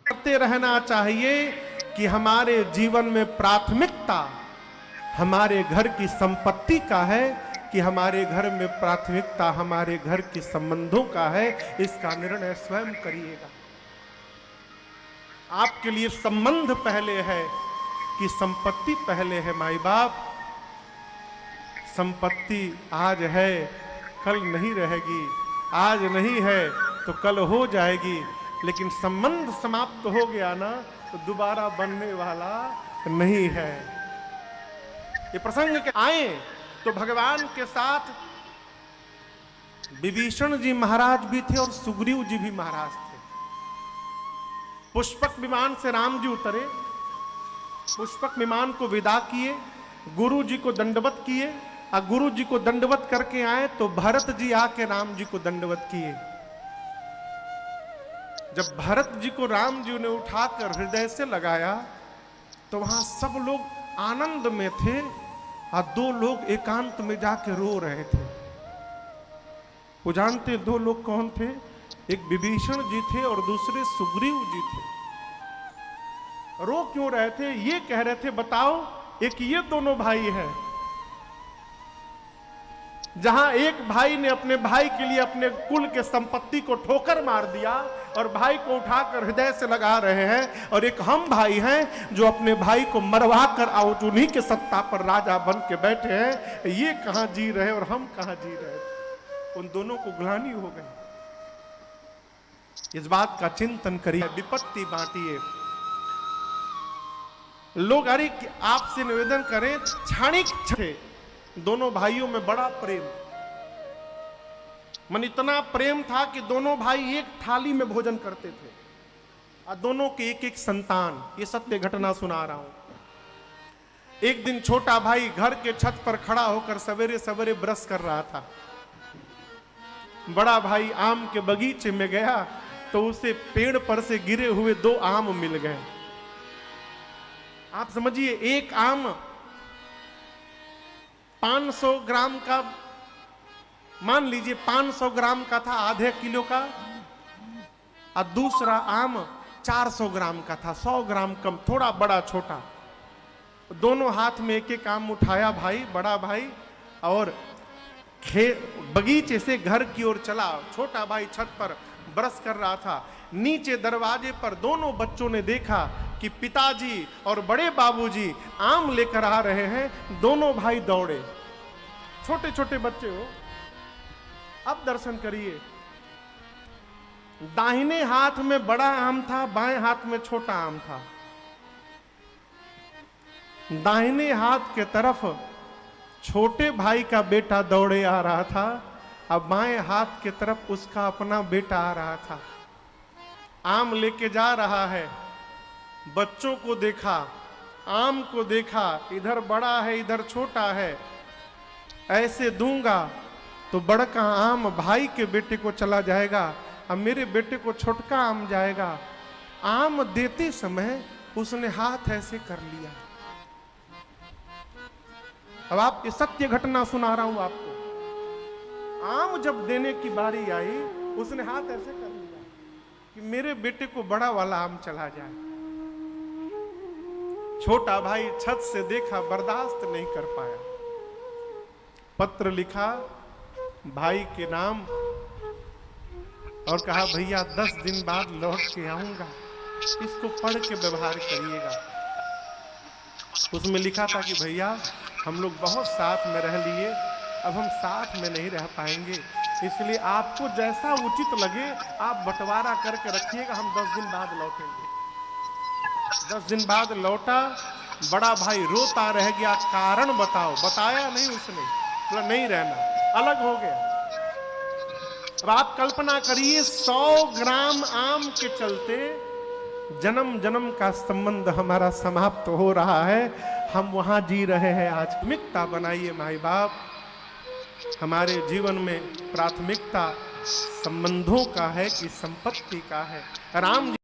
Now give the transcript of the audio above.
करते रहना चाहिए कि हमारे जीवन में प्राथमिकता हमारे घर की संपत्ति का है कि हमारे घर में प्राथमिकता हमारे घर के संबंधों का है। इसका निर्णय स्वयं करिएगा। आपके लिए संबंध पहले है कि संपत्ति पहले है। माई बाप, संपत्ति आज है कल नहीं रहेगी, आज नहीं है तो कल हो जाएगी, लेकिन संबंध समाप्त हो गया ना तो दोबारा बनने वाला नहीं है। ये प्रसंग के आए तो भगवान के साथ विभीषण जी महाराज भी थे और सुग्रीव जी भी महाराज थे। पुष्पक विमान से राम जी उतरे, पुष्पक विमान को विदा किए, गुरु जी को दंडवत किए, और गुरु जी को दंडवत करके आए तो भरत जी आके राम जी को दंडवत किए। जब भरत जी को राम जी ने उठाकर हृदय से लगाया तो वहां सब लोग आनंद में थे और दो लोग एकांत में जाके रो रहे थे। वो जानते दो लोग कौन थे? एक विभीषण जी थे और दूसरे सुग्रीव जी थे। रो क्यों रहे थे? ये कह रहे थे बताओ, एक ये दोनों भाई हैं, जहां एक भाई ने अपने भाई के लिए अपने कुल के संपत्ति को ठोकर मार दिया और भाई को उठाकर हृदय से लगा रहे हैं, और एक हम भाई हैं जो अपने भाई को मरवा कर आउट उन्हीं के सत्ता पर राजा बन के बैठे हैं। ये कहां जी रहे और हम कहां जी रहे थे। उन दोनों को ग्लानि हो गई। इस बात का चिंतन करिए, विपत्ति बांटिए। लोग अरे आपसे निवेदन करें, क्षणिक छे दोनों भाइयों में बड़ा प्रेम, मन इतना प्रेम था कि दोनों भाई एक थाली में भोजन करते थे और दोनों के एक एक संतान। ये सत्य घटना सुना रहा हूं। एक दिन छोटा भाई घर के छत पर खड़ा होकर सवेरे सवेरे ब्रश कर रहा था। बड़ा भाई आम के बगीचे में गया तो उसे पेड़ पर से गिरे हुए 2 आम मिल गए। आप समझिए, एक आम 500 ग्राम का, मान लीजिए 500 ग्राम का था, आधे किलो का, और दूसरा आम 400 ग्राम का था, 100 ग्राम कम, थोड़ा बड़ा छोटा। दोनों हाथ में एक एक आम उठाया भाई, बड़ा भाई, और बगीचे से घर की ओर चला। छोटा भाई छत पर ब्रश कर रहा था। नीचे दरवाजे पर दोनों बच्चों ने देखा कि पिताजी और बड़े बाबूजी आम लेकर आ रहे हैं। दोनों भाई दौड़े। छोटे छोटे बच्चे हो। अब दर्शन करिए, दाहिने हाथ में बड़ा आम था, बाएं हाथ में छोटा आम था। दाहिने हाथ के तरफ छोटे भाई का बेटा दौड़े आ रहा था, अब बाएं हाथ की तरफ उसका अपना बेटा आ रहा था। आम लेके जा रहा है। बच्चों को देखा, आम को देखा, इधर बड़ा है इधर छोटा है, ऐसे दूंगा तो बड़का आम भाई के बेटे को चला जाएगा और मेरे बेटे को छोटका आम जाएगा। आम देते समय उसने हाथ ऐसे कर लिया। अब आप ये सत्य घटना सुना रहा हूं आपको। आम जब देने की बारी आई उसने हाथ ऐसे कर लिया कि मेरे बेटे को बड़ा वाला आम चला जाए। छोटा भाई छत से देखा, बर्दाश्त नहीं कर पाया, पत्र लिखा भाई के नाम और कहा भैया 10 दिन बाद लौट के आऊंगा, इसको पढ़ के व्यवहार करिएगा। उसमें लिखा था कि भैया हम लोग बहुत साथ में रह लिए, अब हम साथ में नहीं रह पाएंगे, इसलिए आपको जैसा उचित लगे आप बंटवारा करके रखिएगा, हम 10 दिन बाद लौटेंगे। 10 दिन बाद लौटा, बड़ा भाई रोता रह गया, कारण बताओ। बताया नहीं उसने, बोला नहीं रहना, अलग हो गया। अब आप कल्पना करिए, 100 ग्राम आम के चलते जन्म जन्म का संबंध हमारा समाप्त हो रहा है। हम वहां जी रहे हैं। आज प्राथमिकता बनाइए माई बाप। हमारे जीवन में प्राथमिकता संबंधों का है कि संपत्ति का है? राम